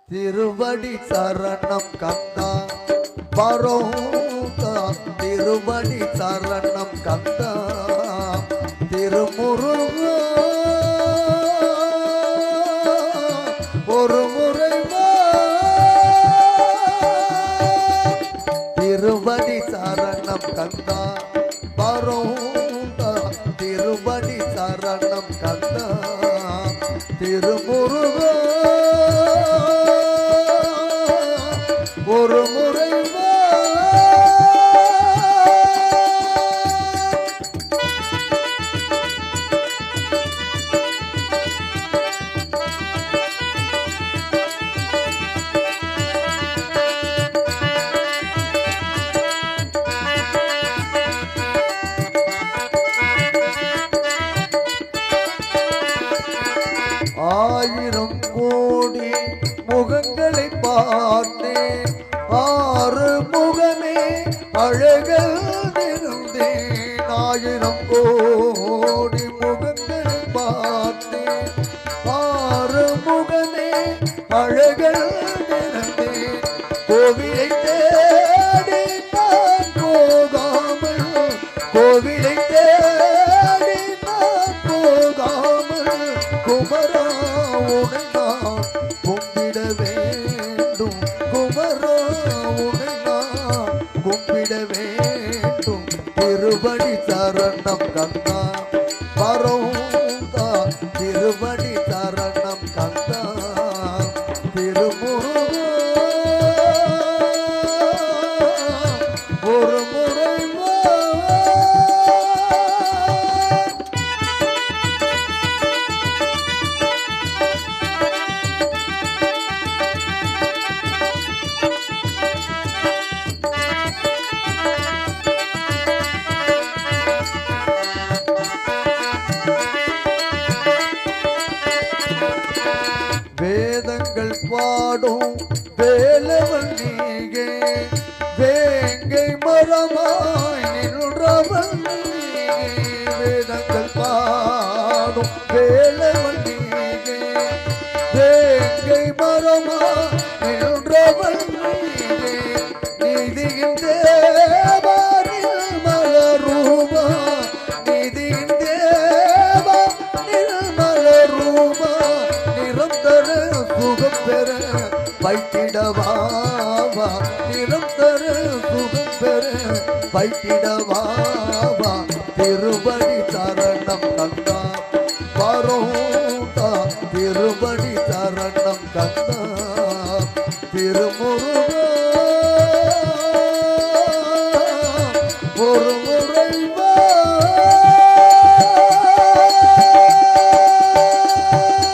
திருவடி சரணம் கந்தா பரோதா திருவடி சரணம் கந்தா திருமுருகா ஒரு முறை திருவடி சரணம் கந்தா பரோதா திருவடி சரணம் கந்தா திருமுருகா ஒரு முறை ஆயிரம் கோடி முகங்களை பார்த்தேன் ஆறு முகமே அழகல் இருந்தேன் ஆயிரம் கோடி முகங்களை பார்த்தேன் ஆறு முகமே அழகல் இருந்தேன் கோவிலை தேடி நான் போகாமல் கோவிலை தேடி நான் போகாமல் குமரா உனை நான் கும்பிட வேண்டும் குமரா உனை நான் கும்பிட வேண்டும் திருவடி சரணம் கந்தா பரோதா திருவடி சரணம் கந்தா திருமுருகா ஒரு முறை வேதங்கள் பாடும் வேலவன் நீங்கே வேங்கை மரமாய் நின்றவன் நீங்கே வேதங்கள் பாடும் வேலவன் நீங்கே வேங்கை மரமாய் நின்றவன் நீங்கே நீதியின் தேவானில் மலரூபா நீதியின் தேவா மலரூபா நிரந்தர சுகம் பெற வைத்திடவாவா நிரந்தர சுகம் பெற வைத்திடவாவா திருவடி சரணம் கந்தா பரோதா திருவடி சரணம் கந்தா திருமு